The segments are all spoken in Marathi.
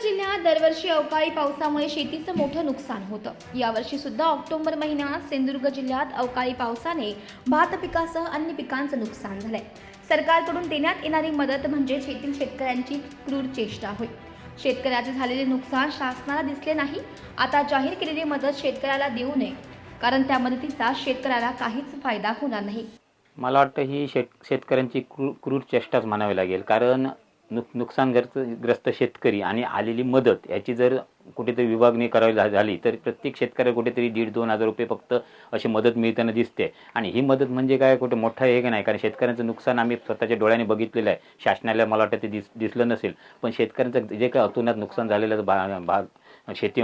जिल्ह्यात दरवर्षी अवकाळी पावसामुळे शेतीचं मोठं नुकसान होतं। यावर्षी सुद्धा ऑक्टोबर महिन्यात सिंधुदुर्ग जिल्ह्यात अवकाळी पावसाने भात पिकासह अन्य पिकांचं नुकसान झालंय। सरकारकडून देण्यात येणारी मदत म्हणजे येथील शेतकऱ्यांची क्रूर चेष्टा होय। शेतकऱ्याचे झालेले नुकसान शासनाला दिसले नाही। आता जाहीर केलेली मदत शेतकऱ्याला देऊ नये, कारण त्या मदतीचा शेतकऱ्याला काहीच फायदा होणार नाही। मला वाटतं ही शेतकऱ्यांची क्रूर चेष्टाच म्हणावी लागेल, कारण नुकसानग्रस्त शेतकरी आणि आलेली मदत याची जर कुठेतरी विभागणी करावी झाली तर प्रत्येक शेतकऱ्याला कुठेतरी 1,500-2,000 रुपये फक्त अशी मदत मिळताना दिसते। आणि ही मदत म्हणजे काय कुठे मोठं हे की नाही, कारण शेतकऱ्यांचं नुकसान आम्ही स्वतःच्या डोळ्याने बघितलेलं आहे। शासनाला मला वाटतं ते दिसलं नसेल, पण शेतकऱ्यांचं जे काही अतोनात नुकसान झालेलं शेती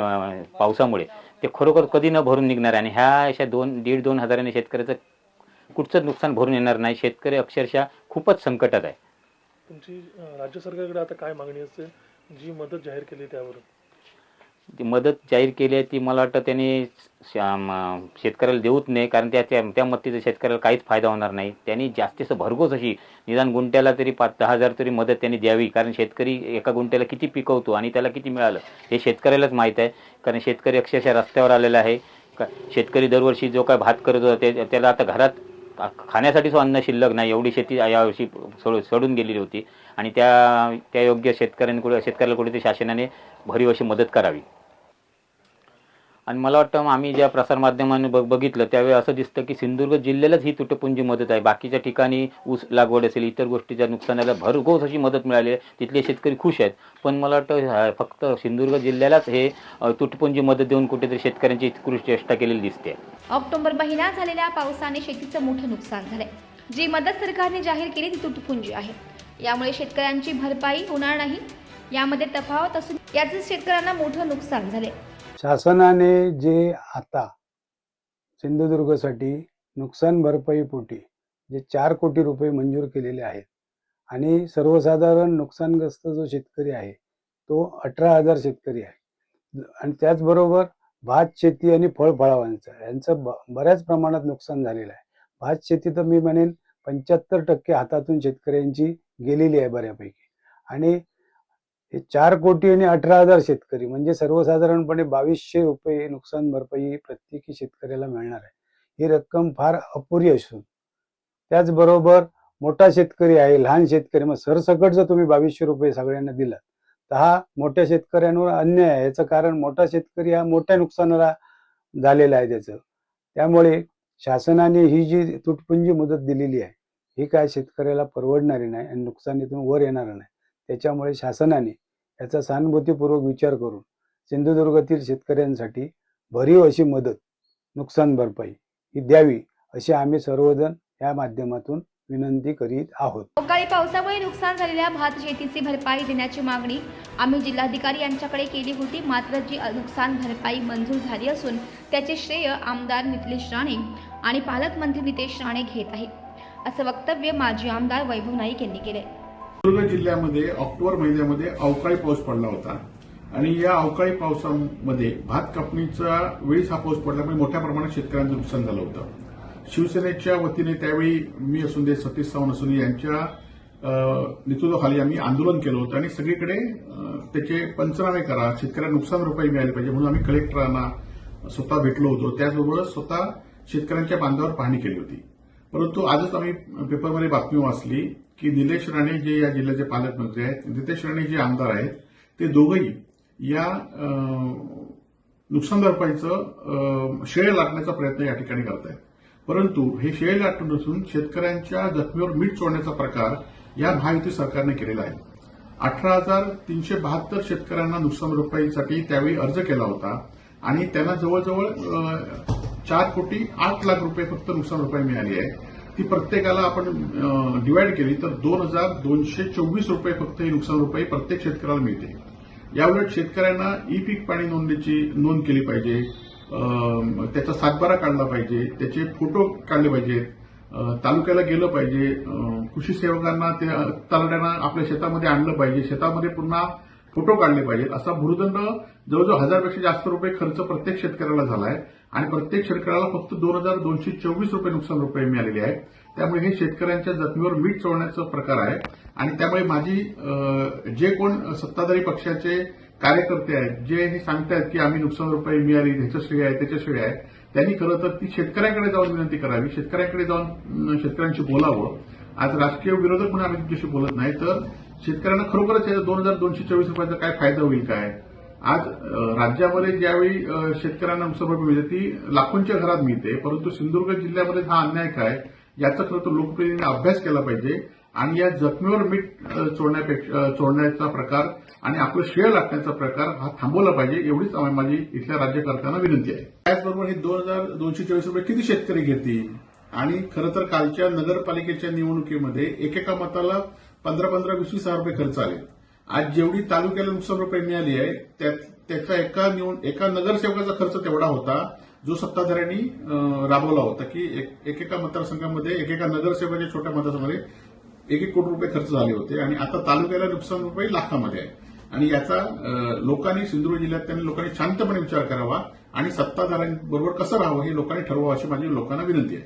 पावसामुळे ते खरोखर कधी न भरून निघणार। आणि ह्या अशा 1,500-2,000 हजाराने शेतकऱ्याचं कुठचंच नुकसान भरून येणार नाही। शेतकरी अक्षरशः खूपच संकटात आहे। तुमची राज्य सरकारकडे आता काय मागणी असते जी मदत जाहीर केली त्यावर? ती मदत जाहीर केली आहे ती मला वाटतं त्यांनी शेतकऱ्याला देऊच नाही, कारण त्या मदतीचा शेतकऱ्याला काहीच फायदा होणार नाही। त्यांनी जास्तीत भरघोस अशी निदान गुंठ्याला तरी 5-10 हजार तरी मदत त्यांनी द्यावी, कारण शेतकरी एका गुंठ्याला किती पिकवतो आणि त्याला किती मिळालं हे शेतकऱ्यालाच माहीत आहे। कारण शेतकरी अक्षरशः रस्त्यावर आलेला आहे। शेतकरी दरवर्षी जो काय भात करत होता त्याला आता घरात खाण्यासाठी अन्न शिल्लक नाही, एवढी शेती यावर्षी सोडून गेलेली होती। आणि त्या योग्य शेतकऱ्याला कुठेतरी शासनाने भरीव अशी मदत करावी। आणि मला वाटतं आम्ही ज्या प्रसारमाध्यमांनी बघितलं त्यावेळी असं दिसतं की सिंधुदुर्ग जिल्ह्यालाच ही तुटपुंजी मदत आहे। बाकीच्या ठिकाणी ऊस लागवड असेल, इतर गोष्टीच्या नुकसानाला भरघोस अशी मदत मिळाली आहे, तिथले शेतकरी खुश आहेत। पण मला वाटतं फक्त सिंधुदुर्ग जिल्ह्यालाच हे तुटपुंजी मदत देऊन कुठेतरी शेतकऱ्यांची उत्कृष्ट चेष्टा केलेली दिसते। ऑक्टोबर महिन्यात झालेल्या पावसाने शेतीचं मोठं नुकसान झालंय। जी मदत सरकारने जाहीर केली ती तुटपुंजी आहे। यामुळे शेतकऱ्यांची भरपाई होणार नाही, यामध्ये तफावत असून याचे शेतकऱ्यांना मोठं नुकसान झाले। शासनाने जे आता सिंधुदुर्गसाठी नुकसान भरपाईपोटी जे 4 कोटी रुपये मंजूर केलेले आहेत आणि सर्वसाधारण नुकसानग्रस्त जो शेतकरी आहे तो 18,000 शेतकरी आहे। आणि त्याचबरोबर भात शेती आणि फळफळावळांचं यांचं बऱ्याच प्रमाणात नुकसान झालेलं आहे। भात शेती तर मी म्हणेन 75% हातातून शेतकऱ्यांची गेलेली आहे बऱ्यापैकी। आणि हे 4 कोटी आणि 18,000 शेतकरी म्हणजे सर्वसाधारणपणे 2,200 रुपये नुकसान भरपाई प्रत्येकी शेतकऱ्याला मिळणार आहे। ही रक्कम फार अपुरी असून त्याचबरोबर मोठा शेतकरी आहे, लहान शेतकरी, मग सरसकट जर तुम्ही 2,200 रुपये सगळ्यांना दिला तर हा मोठ्या शेतकऱ्यांवर अन्याय आहे। याचं कारण मोठा शेतकरी हा मोठ्या नुकसानाला झालेला आहे त्याचं। त्यामुळे शासनाने ही जी तुटपुंजी मदत दिलेली आहे ही काय शेतकऱ्याला परवडणारी नाही आणि नुकसानीतून वर येणार नाही। त्याच्यामुळे शासनाने याचा सहानुभूतीपूर्वक विचार करून सिंधुदुर्गातील शेतकऱ्यांसाठी भरीव अशी मदत, नुकसान भरपाई ही द्यावी अशी आम्ही सर्वजण या माध्यमातून विनंती करीत आहोत। अवकाळी पावसामुळे नुकसान झालेल्या भात शेतीची भरपाई देण्याची मागणी आम्ही जिल्हाधिकारी यांच्याकडे केली होती। मात्र जी नुकसान भरपाई मंजूर झाली असून त्याचे श्रेय आमदार नितेश राणे आणि पालकमंत्री नितेश राणे घेत आहेत, असं वक्तव्य माजी आमदार वैभव नाईक यांनी केले। सिंधुदुर्ग जिल्ह्यामध्ये ऑक्टोबर महिन्यामध्ये अवकाळी पाऊस पडला होता आणि या अवकाळी पावसामध्ये भात कापणीचा वेळीच हा पाऊस पडल्यामुळे मोठ्या प्रमाणात शेतकऱ्यांचं नुकसान झालं होतं। शिवसेनेच्या वतीने त्यावेळी मी असून दे, सतीश सावंत असून यांच्या नेतृत्वाखाली आम्ही आंदोलन केलं होतं आणि सगळीकडे त्याचे पंचनामे करा, शेतकऱ्यांना नुकसान भरपाई मिळाली पाहिजे म्हणून आम्ही कलेक्टरांना स्वतः भेटलो होतो। त्याचबरोबर स्वतः शेतकऱ्यांच्या बांधावर पाहणी केली होती। परंतु आजच आम्ही पेपरमध्ये बातमी वाचली की निलेश राणे जे या जिल्ह्याचे पालकमंत्री आहेत, नितेश राणे जे आमदार आहेत, ते दोघंही या नुकसान भरपाईचं श्रेय लाटण्याचा प्रयत्न या ठिकाणी करत आहेत। परंतु हे श्रेय लाटून नसून शेतकऱ्यांच्या जखमीवर मीठ चोळण्याचा प्रकार या महायुती सरकारने केलेला आहे। 18,372 शेतकऱ्यांना नुकसान भरपाईसाठी त्यावेळी अर्ज केला होता आणि त्यांना जवळजवळ 4,08,00,000 रुपये फक्त नुकसान भरपाई मिळाली आहे। ती प्रत्येकाला आपण डिवाइड केली तर 2,224 रुपये फक्त ही नुकसान भरपाई प्रत्येक शेतकऱ्याला मिळते। याउलट शेतकऱ्यांना ई पीक पाणी नोंदणीची नोंद केली पाहिजे, त्याचा सातबारा काढला पाहिजे, त्याचे फोटो काढले पाहिजेत, तालुक्याला गेलं पाहिजे, कृषी सेवकांना तलाट्यांना आपल्या शेतामध्ये आणलं पाहिजे, शेतामध्ये पुन्हा फोटो काढले पाहिजेत। असा भूर्दंड जवळजवळ 1,000पेक्षा जास्त रुपये खर्च प्रत्येक शेतकऱ्याला झाला आहे आणि प्रत्येक शेतकऱ्याला फक्त 2,224 रुपये नुकसान भरपाई मिळालेली आहे। त्यामुळे हे शेतकऱ्यांच्या जखमीवर मीठ चोळण्याचा प्रकार आहे आणि त्यामुळे माझी जे कोण सत्ताधारी पक्षाचे कार्यकर्ते आहेत जे हे सांगतायत की आम्ही नुकसान भरपाई मिळाली ह्याचं श्रेय आहे त्याचं श्रेय आहे, त्यांनी खरं तर ती शेतकऱ्यांकडे जाऊन विनंती करावी, शेतकऱ्यांकडे जाऊन शेतकऱ्यांशी बोलावं. आज राजकीय विरोधक म्हणून आम्ही तुमच्याशी बोलत नाही, तर शेतकऱ्यांना खरोखरच 2224 रुपयाचा काय फायदा होईल काय. आज राज्यामध्ये ज्यावेळी शेतकऱ्यांना नुकसान भरपाई मिळते ती लाखोंच्या घरात मिळते, परंतु सिंधुदुर्ग जिल्ह्यामध्ये हा अन्याय काय याचा खरं तर लोकप्रतिनिधींनी अभ्यास केला पाहिजे आणि या जखमीवर मीठ चोळण्याचा प्रकार आणि आपलं श्रेय लागण्याचा प्रकार हा थांबवला पाहिजे, एवढीच माझी इथल्या राज्यकर्त्यांना विनंती आहे. त्याचबरोबर हे 2224 रुपये किती शेतकरी घेतील आणि खरं तर कालच्या नगरपालिकेच्या निवडणुकीमध्ये एकेका मताला 15-15, 20 हजार रुपये खर्च आले. आज जेवढी तालुक्याला नुकसान भरपाई मिळाली आहे त्याचा एका नगरसेवकाचा खर्च तेवढा होता जो सत्ताधाऱ्यांनी राबवला होता की एकेका मतदारसंघामध्ये एकेका नगरसेवकाच्या छोट्या मतदारसंघामध्ये 1-1 कोटी रुपये खर्च झाले होते आणि आता तालुक्याला नुकसान भरपाई लाखामध्ये आहे. आणि याचा लोकांनी सिंधुदुर्ग जिल्ह्यात लोकांनी शांतपणे विचार करावा आणि सत्ताधाऱ्यांबरोबर कसं राहावं हे लोकांनी ठरवावं अशी माझी लोकांना विनंती आहे.